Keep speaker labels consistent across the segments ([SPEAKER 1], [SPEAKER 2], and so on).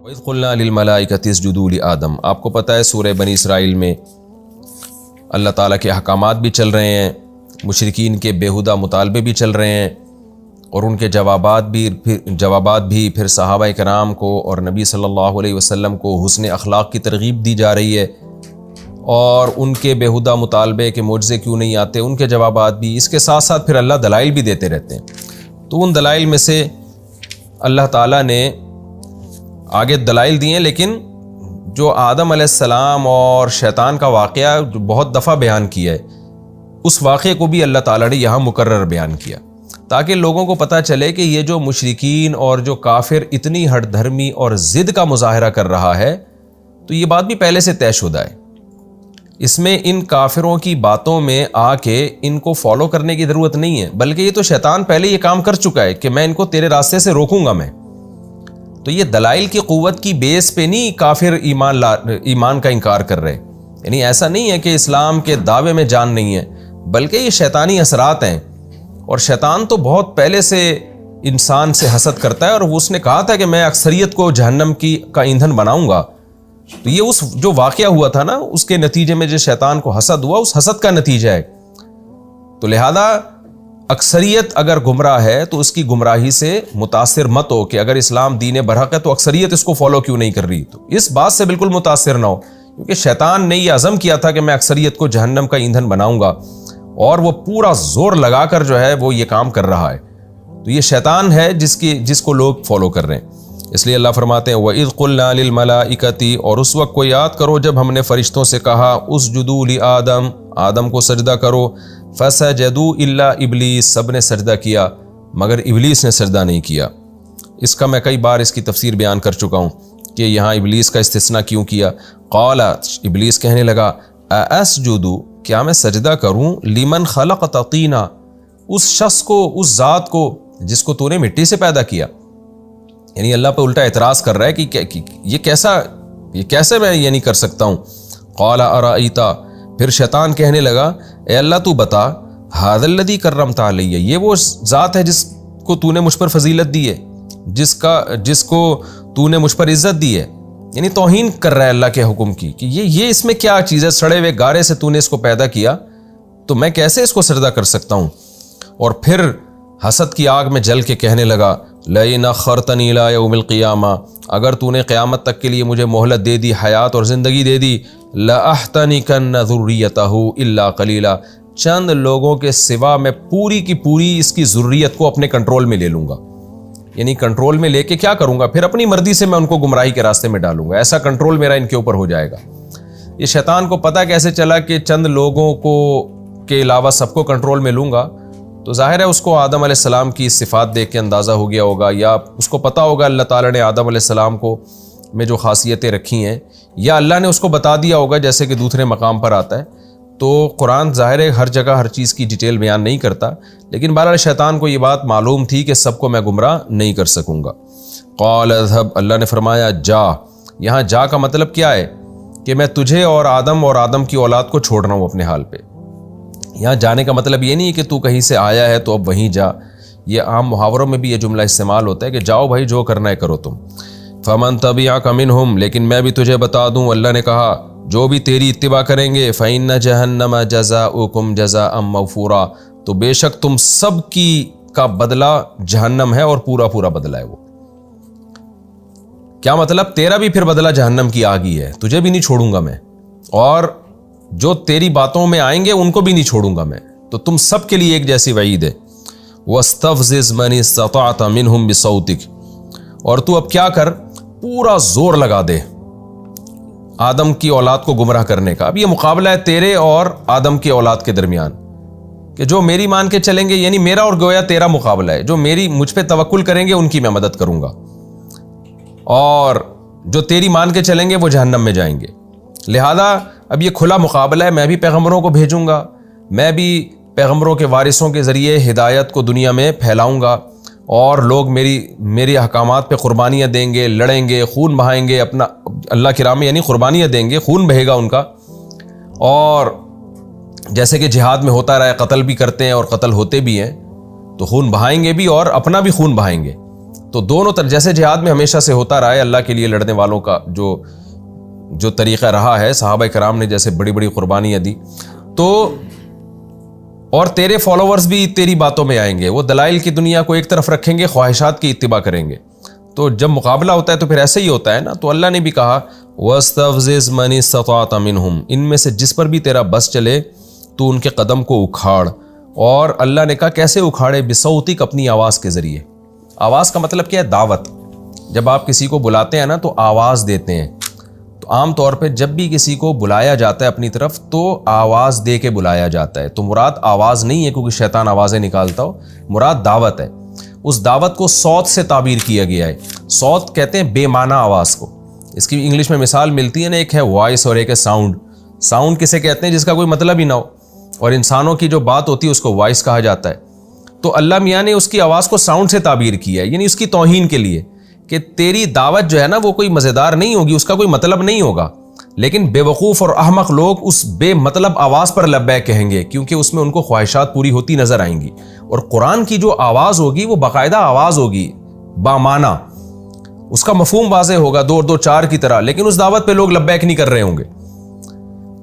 [SPEAKER 1] وَإِذْ قُلْنَا لِلْمَلَائِكَةِ اسْجُدُوا لِآدَمَ، آپ کو پتہ ہے سورہ بنی اسرائیل میں اللہ تعالیٰ کے احکامات بھی چل رہے ہیں، مشرکین کے بیہودہ مطالبے بھی چل رہے ہیں، اور ان کے جوابات بھی پھر صحابہ کرام کو اور نبی صلی اللہ علیہ وسلم کو حسن اخلاق کی ترغیب دی جا رہی ہے، اور ان کے بیہودہ مطالبے کے معجزے کیوں نہیں آتے ان کے جوابات بھی، اس کے ساتھ ساتھ پھر اللہ دلائل بھی دیتے رہتے ہیں۔ تو ان دلائل میں سے اللہ تعالیٰ نے آگے دلائل دیے، لیکن جو آدم علیہ السلام اور شیطان کا واقعہ جو بہت دفعہ بیان کیا ہے، اس واقعے کو بھی اللہ تعالیٰ نے یہاں مکرر بیان کیا تاکہ لوگوں کو پتہ چلے کہ یہ جو مشرکین اور جو کافر اتنی ہٹ دھرمی اور ضد کا مظاہرہ کر رہا ہے، تو یہ بات بھی پہلے سے طے شدہ ہے۔ اس میں ان کافروں کی باتوں میں آ کے ان کو فالو کرنے کی ضرورت نہیں ہے، بلکہ یہ تو شیطان پہلے یہ کام کر چکا ہے کہ میں ان کو تیرے راستے سے روکوں گا میں۔ تو یہ دلائل کی قوت کی بیس پہ نہیں کافر ایمان کا انکار کر رہے، یعنی ایسا نہیں ہے کہ اسلام کے دعوے میں جان نہیں ہے، بلکہ یہ شیطانی اثرات ہیں، اور شیطان تو بہت پہلے سے انسان سے حسد کرتا ہے، اور وہ اس نے کہا تھا کہ میں اکثریت کو جہنم کا ایندھن بناؤں گا۔ تو یہ اس جو واقعہ ہوا تھا نا، اس کے نتیجے میں جو شیطان کو حسد ہوا، اس حسد کا نتیجہ ہے۔ تو لہذا اکثریت اگر گمراہ ہے تو اس کی گمراہی سے متاثر مت ہو کہ اگر اسلام دین برحق ہے تو اکثریت اس کو فالو کیوں نہیں کر رہی، تو اس بات سے بالکل متاثر نہ ہو، کیونکہ شیطان نے یہ عزم کیا تھا کہ میں اکثریت کو جہنم کا ایندھن بناؤں گا، اور وہ پورا زور لگا کر جو ہے وہ یہ کام کر رہا ہے۔ تو یہ شیطان ہے جس کو لوگ فالو کر رہے ہیں۔ اس لیے اللہ فرماتے ہیں وَإِذْ قُلْنَا لِلْمَلَائِكَةِ، اور اس وقت کو یاد کرو جب ہم نے فرشتوں سے کہا اسجدوا لآدم، آدم کو سجدہ کرو، فسجدوا الا ابلیس، سب نے سجدہ کیا مگر ابلیس نے سجدہ نہیں کیا۔ اس کا میں کئی بار اس کی تفسیر بیان کر چکا ہوں کہ یہاں ابلیس کا استثناء کیوں کیا۔ قال، ابلیس کہنے لگا اسجد، کیا میں سجدہ کروں لمن خلقت طینا، اس شخص کو، اس ذات کو جس کو تو نے مٹی سے پیدا کیا۔ یعنی اللہ پہ الٹا اعتراض کر رہا ہے کہ یہ کیسے میں یہ نہیں کر سکتا ہوں۔ قال ارأیت، پھر شیطان کہنے لگا اے اللہ تو بتا، ھذا الذی کرمت علی، یہ وہ ذات ہے جس کو تو نے مجھ پر فضیلت دی ہے، جس کو تو نے مجھ پر عزت دی ہے، یعنی توہین کر رہا ہے اللہ کے حکم کی کہ یہ اس میں کیا چیز ہے، سڑے ہوئے گارے سے تو نے اس کو پیدا کیا تو میں کیسے اس کو سجدہ کر سکتا ہوں۔ اور پھر حسد کی آگ میں جل کے کہنے لگا لئن اخرتنی الی یوم القیامہ، اگر تو نے قیامت تک کے لیے مجھے مہلت دے دی، حیات اور زندگی دے دی، لأحتنکن ذریتہ الا قلیلا، چند لوگوں کے سوا میں پوری کی پوری اس کی ذریت کو اپنے کنٹرول میں لے لوں گا۔ یعنی کنٹرول میں لے کے کیا کروں گا، پھر اپنی مرضی سے میں ان کو گمراہی کے راستے میں ڈالوں گا، ایسا کنٹرول میرا ان کے اوپر ہو جائے گا۔ یہ شیطان کو پتہ کیسے چلا کہ چند لوگوں کو کے علاوہ سب کو کنٹرول میں لوں گا، تو ظاہر ہے اس کو آدم علیہ السلام کی صفات دیکھ کے اندازہ ہو گیا ہوگا، یا اس کو پتہ ہوگا اللہ تعالیٰ نے آدم علیہ السلام کو میں جو خاصیتیں رکھی ہیں، یا اللہ نے اس کو بتا دیا ہوگا جیسے کہ دوسرے مقام پر آتا ہے۔ تو قرآن ظاہر ہے ہر جگہ ہر چیز کی ڈیٹیل بیان نہیں کرتا، لیکن بہرحال شیطان کو یہ بات معلوم تھی کہ سب کو میں گمراہ نہیں کر سکوں گا۔ قال اذهب، اللہ نے فرمایا جا، یہاں جا کا مطلب کیا ہے کہ میں تجھے اور آدم کی اولاد کو چھوڑ رہا ہوں اپنے حال پہ۔ یہاں جانے کا مطلب یہ نہیں ہے کہ تو کہیں سے آیا ہے تو اب وہیں جا، یہ عام محاوروں میں بھی یہ جملہ استعمال ہوتا ہے کہ جاؤ بھائی جو کرنا ہے کرو تم۔ فمن تبعک منہم، لیکن میں بھی تجھے بتا دوں، اللہ نے کہا جو بھی تیری اتباع کریں گے فإن جہنم جزاؤکم جزاء موفورا، تو بے شک تم سب کا بدلہ جہنم ہے، اور پورا پورا بدلہ ہے وہ۔ کیا مطلب، تیرا بھی پھر بدلہ جہنم کی آگ ہی ہے، تجھے بھی نہیں چھوڑوں گا میں، اور جو تیری باتوں میں آئیں گے ان کو بھی نہیں چھوڑوں گا میں، تو تم سب کے لیے ایک جیسی وعید ہے۔ وَاسْتَفْزِزْ مَنِ اسْتَطَعْتَ مِنْهُمْ بِصَوْتِكَ، اور تو اب کیا کر، پورا زور لگا دے آدم کی اولاد کو گمراہ کرنے کا۔ اب یہ مقابلہ ہے تیرے اور آدم کی اولاد کے درمیان، کہ جو میری مان کے چلیں گے، یعنی میرا اور گویا تیرا مقابلہ ہے، جو مجھ پہ توکل کریں گے ان کی میں مدد کروں گا، اور جو تیری مان کے چلیں گے وہ جہنم میں جائیں گے۔ لہذا اب یہ کھلا مقابلہ ہے، میں بھی پیغمبروں کو بھیجوں گا، میں بھی پیغمبروں کے وارثوں کے ذریعے ہدایت کو دنیا میں پھیلاؤں گا، اور لوگ میری احکامات پہ قربانیاں دیں گے، لڑیں گے، خون بہائیں گے، اپنا اللہ کی راہ میں یعنی قربانیاں دیں گے، خون بہے گا ان کا، اور جیسے کہ جہاد میں ہوتا رہا ہے، قتل بھی کرتے ہیں اور قتل ہوتے بھی ہیں، تو خون بہائیں گے بھی اور اپنا بھی خون بہائیں گے۔ تو دونوں طرف جیسے جہاد میں ہمیشہ سے ہوتا رہا ہے اللہ کے لیے لڑنے والوں کا جو طریقہ رہا ہے، صحابہ کرام نے جیسے بڑی بڑی قربانیاں دی، تو اور تیرے فالوورز بھی تیری باتوں میں آئیں گے، وہ دلائل کی دنیا کو ایک طرف رکھیں گے، خواہشات کی اتباع کریں گے۔ تو جب مقابلہ ہوتا ہے تو پھر ایسے ہی ہوتا ہے نا۔ تو اللہ نے بھی کہا وَاسْتَفْزِزْ مَنِ اسْتَطَعْتَ مِنْهُمْ، ان میں سے جس پر بھی تیرا بس چلے تو ان کے قدم کو اکھاڑ۔ اور اللہ نے کہا کیسے اکھاڑے؟ بِصَوْتِكَ، اپنی آواز کے ذریعے۔ آواز کا مطلب کیا ہے؟ دعوت۔ جب آپ کسی کو بلاتے ہیں نا تو آواز دیتے ہیں، تو عام طور پہ جب بھی کسی کو بلایا جاتا ہے اپنی طرف تو آواز دے کے بلایا جاتا ہے۔ تو مراد آواز نہیں ہے کیونکہ شیطان آوازیں نکالتا ہو، مراد دعوت ہے۔ اس دعوت کو صوت سے تعبیر کیا گیا ہے۔ صوت کہتے ہیں بے معنی آواز کو۔ اس کی انگلش میں مثال ملتی ہے نا، ایک ہے وائس اور ایک ہے ساؤنڈ۔ ساؤنڈ کسے کہتے ہیں؟ جس کا کوئی مطلب ہی نہ ہو، اور انسانوں کی جو بات ہوتی ہے اس کو وائس کہا جاتا ہے۔ تو اللہ میاں نے اس کی آواز کو ساؤنڈ سے تعبیر کیا ہے، یعنی اس کی توہین کے لیے کہ تیری دعوت جو ہے نا وہ کوئی مزیدار نہیں ہوگی، اس کا کوئی مطلب نہیں ہوگا، لیکن بے وقوف اور احمق لوگ اس بے مطلب آواز پر لبیک کہیں گے کیونکہ اس میں ان کو خواہشات پوری ہوتی نظر آئیں گی۔ اور قرآن کی جو آواز ہوگی وہ باقاعدہ آواز ہوگی، بامعنی، اس کا مفہوم واضح ہوگا، دو اور دو چار کی طرح، لیکن اس دعوت پہ لوگ لبیک نہیں کر رہے ہوں گے۔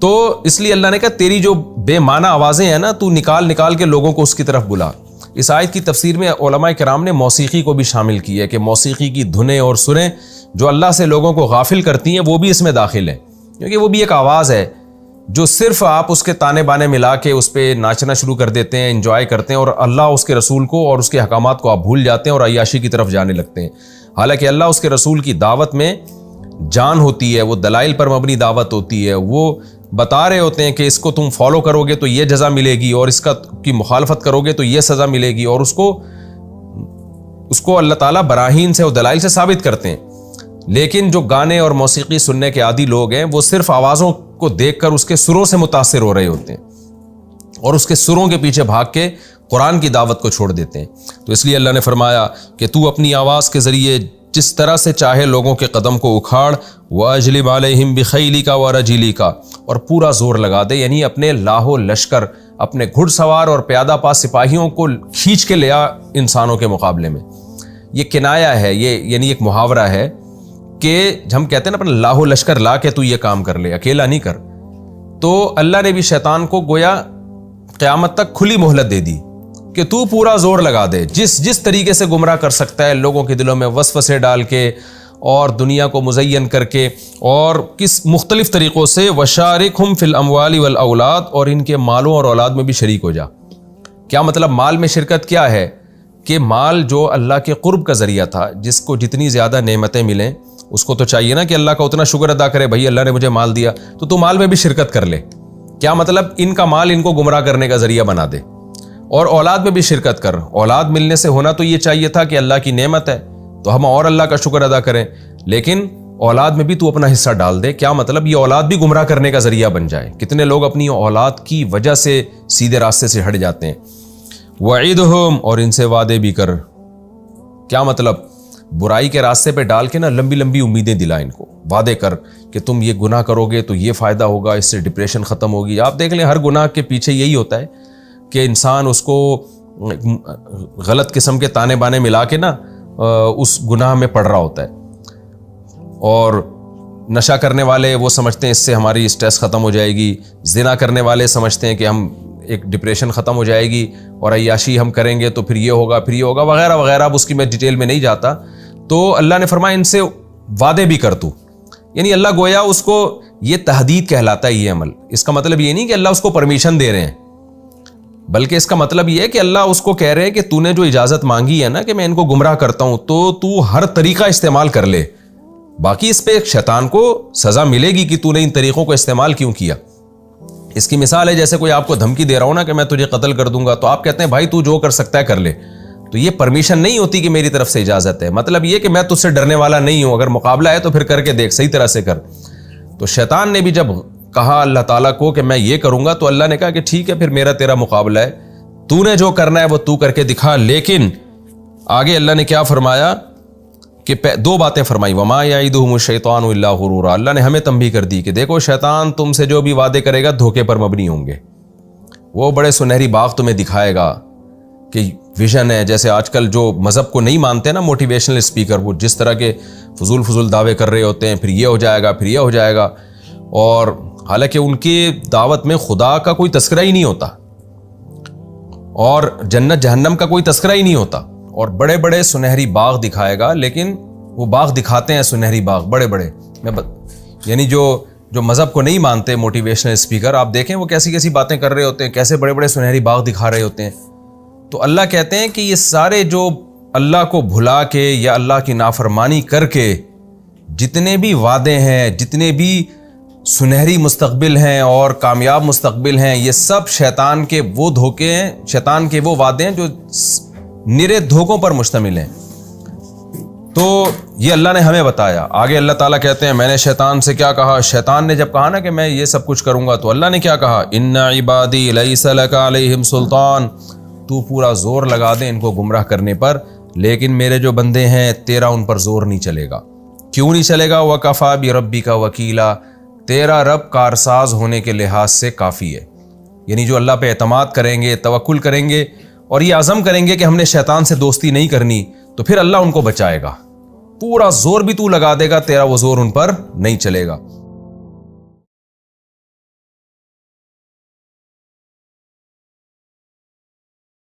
[SPEAKER 1] تو اس لیے اللہ نے کہا تیری جو بے معنی آوازیں ہیں نا تو نکال کے لوگوں کو اس کی طرف بلا۔ اس آیت کی تفسیر میں علماء کرام نے موسیقی کو بھی شامل کی ہے کہ موسیقی کی دھنیں اور سریں جو اللہ سے لوگوں کو غافل کرتی ہیں وہ بھی اس میں داخل ہیں، کیونکہ وہ بھی ایک آواز ہے جو صرف آپ اس کے تانے بانے ملا کے اس پہ ناچنا شروع کر دیتے ہیں، انجوائے کرتے ہیں، اور اللہ اس کے رسول کو اور اس کے احکامات کو آپ بھول جاتے ہیں اور عیاشی کی طرف جانے لگتے ہیں۔ حالانکہ اللہ اس کے رسول کی دعوت میں جان ہوتی ہے، وہ دلائل پر مبنی دعوت ہوتی ہے، وہ بتا رہے ہوتے ہیں کہ اس کو تم فالو کرو گے تو یہ جزا ملے گی، اور اس کی مخالفت کرو گے تو یہ سزا ملے گی، اور اس کو اللہ تعالیٰ براہین سے اور دلائل سے ثابت کرتے ہیں۔ لیکن جو گانے اور موسیقی سننے کے عادی لوگ ہیں وہ صرف آوازوں کو دیکھ کر اس کے سروں سے متاثر ہو رہے ہوتے ہیں اور اس کے سروں کے پیچھے بھاگ کے قرآن کی دعوت کو چھوڑ دیتے ہیں۔ تو اس لیے اللہ نے فرمایا کہ تو اپنی آواز کے ذریعے جس طرح سے چاہے لوگوں کے قدم کو اکھاڑ، وَأَجْلِبْ عَلَيْهِمْ بِخَيْلِكَ وَرَجِلِكَ، اور پورا زور لگا دے، یعنی اپنے لاہو لشکر، اپنے گھڑ سوار اور پیادہ پاس سپاہیوں کو کھینچ کے لیا انسانوں کے مقابلے میں۔ یہ کنایا ہے، یہ یعنی ایک محاورہ ہے کہ ہم کہتے ہیں نا اپنا لاہو لشکر لا کے تو یہ کام کر لے، اکیلا نہیں کر۔ تو اللہ نے بھی شیطان کو گویا قیامت تک کھلی مہلت دے دی کہ تو پورا زور لگا دے، جس طریقے سے گمراہ کر سکتا ہے لوگوں کے دلوں میں وسوسے ڈال کے اور دنیا کو مزین کر کے، اور کس مختلف طریقوں سے، وَشَارِكْهُمْ فِي الْأَمْوَالِ وَالْأَوْلَادِ، اور ان کے مالوں اور اولاد میں بھی شریک ہو جا۔ کیا مطلب مال میں شرکت کیا ہے؟ کہ مال جو اللہ کے قرب کا ذریعہ تھا، جس کو جتنی زیادہ نعمتیں ملیں اس کو تو چاہیے نا کہ اللہ کا اتنا شکر ادا کرے، بھائی اللہ نے مجھے مال دیا، تو مال میں بھی شرکت کر لے۔ کیا مطلب؟ ان کا مال ان کو گمراہ کرنے کا ذریعہ بنا دے۔ اور اولاد میں بھی شرکت کر۔ اولاد ملنے سے ہونا تو یہ چاہیے تھا کہ اللہ کی نعمت ہے تو ہم اور اللہ کا شکر ادا کریں، لیکن اولاد میں بھی تو اپنا حصہ ڈال دے۔ کیا مطلب؟ یہ اولاد بھی گمراہ کرنے کا ذریعہ بن جائے۔ کتنے لوگ اپنی اولاد کی وجہ سے سیدھے راستے سے ہٹ جاتے ہیں۔ وَعِدْهُمْ، اور ان سے وعدے بھی کر۔ کیا مطلب؟ برائی کے راستے پہ ڈال کے نا لمبی لمبی امیدیں دلا ان کو، وعدے کر کہ تم یہ گناہ کرو گے تو یہ فائدہ ہوگا، اس سے ڈپریشن ختم ہوگی۔ آپ دیکھ لیں ہر گناہ کے پیچھے یہی ہوتا ہے کہ انسان اس کو غلط قسم کے تانے بانے ملا کے نا اس گناہ میں پڑ رہا ہوتا ہے۔ اور نشہ کرنے والے وہ سمجھتے ہیں اس سے ہماری اسٹریس ختم ہو جائے گی، زنا کرنے والے سمجھتے ہیں کہ ہم ایک ڈپریشن ختم ہو جائے گی، اور عیاشی ہم کریں گے تو پھر یہ ہوگا وغیرہ وغیرہ۔ اب اس کی میں ڈیٹیل میں نہیں جاتا۔ تو اللہ نے فرمایا ان سے وعدے بھی کر تو، یعنی اللہ گویا اس کو، یہ تحدید کہلاتا ہے یہ عمل۔ اس کا مطلب یہ نہیں کہ اللہ اس کو پرمیشن دے رہے ہیں، بلکہ اس کا مطلب یہ ہے کہ اللہ اس کو کہہ رہے ہیں کہ تو نے جو اجازت مانگی ہے نا کہ میں ان کو گمراہ کرتا ہوں تو ہر طریقہ استعمال کر لے، باقی اس پہ شیطان کو سزا ملے گی کہ تو نے ان طریقوں کو استعمال کیوں کیا۔ اس کی مثال ہے جیسے کوئی آپ کو دھمکی دے رہا ہو نا کہ میں تجھے قتل کر دوں گا، تو آپ کہتے ہیں بھائی تو جو کر سکتا ہے کر لے، تو یہ پرمیشن نہیں ہوتی کہ میری طرف سے اجازت ہے، مطلب یہ کہ میں تجھ سے ڈرنے والا نہیں ہوں، اگر مقابلہ ہے تو پھر کر کے دیکھ، صحیح طرح سے کر۔ تو شیطان نے بھی جب کہا اللہ تعالیٰ کو کہ میں یہ کروں گا، تو اللہ نے کہا کہ ٹھیک ہے پھر میرا تیرا مقابلہ ہے، تو نے جو کرنا ہے وہ تو کر کے دکھا۔ لیکن آگے اللہ نے کیا فرمایا کہ دو باتیں فرمائی، وما یعدہم الشیطان الا غرورا۔ اللہ نے ہمیں تنبیہ کر دی کہ دیکھو شیطان تم سے جو بھی وعدے کرے گا دھوکے پر مبنی ہوں گے، وہ بڑے سنہری باغ تمہیں دکھائے گا کہ ویژن ہے. جیسے آج کل جو مذہب کو نہیں مانتے نا موٹیویشنل اسپیکر، وہ جس طرح کے فضول دعوے کر رہے ہوتے ہیں، پھر یہ ہو جائے گا، پھر یہ ہو جائے گا، اور حالانکہ ان کی دعوت میں خدا کا کوئی تذکرہ ہی نہیں ہوتا اور جنت جہنم کا کوئی تذکرہ ہی نہیں ہوتا، اور بڑے بڑے سنہری باغ دکھائے گا، لیکن وہ باغ دکھاتے ہیں سنہری باغ بڑے بڑے. یعنی جو مذہب کو نہیں مانتے موٹیویشنل اسپیکر، آپ دیکھیں وہ کیسی کیسی باتیں کر رہے ہوتے ہیں، کیسے بڑے بڑے سنہری باغ دکھا رہے ہوتے ہیں. تو اللہ کہتے ہیں کہ یہ سارے جو اللہ کو بھلا کے یا اللہ کی نافرمانی کر کے جتنے بھی وعدے ہیں، جتنے بھی سنہری مستقبل ہیں اور کامیاب مستقبل ہیں، یہ سب شیطان کے وہ دھوکے ہیں، شیطان کے وہ وعدے ہیں جو نرے دھوکوں پر مشتمل ہیں. تو یہ اللہ نے ہمیں بتایا. آگے اللہ تعالیٰ کہتے ہیں میں نے شیطان سے کیا کہا؟ شیطان نے جب کہا نا کہ میں یہ سب کچھ کروں گا، تو اللہ نے کیا کہا؟ ان عبادی لیس لک علیہم سلطان، تو پورا زور لگا دے ان کو گمراہ کرنے پر، لیکن میرے جو بندے ہیں تیرا ان پر زور نہیں چلے گا. کیوں نہیں چلے گا؟ وکفیٰ بربک وکیلا، تیرا رب کارساز ہونے کے لحاظ سے کافی ہے. یعنی جو اللہ پہ اعتماد کریں گے، توکل کریں گے اور یہ عزم کریں گے کہ ہم نے شیطان سے دوستی نہیں کرنی، تو پھر اللہ ان کو بچائے گا. پورا زور بھی تو لگا دے گا، تیرا وہ زور ان پر نہیں چلے گا.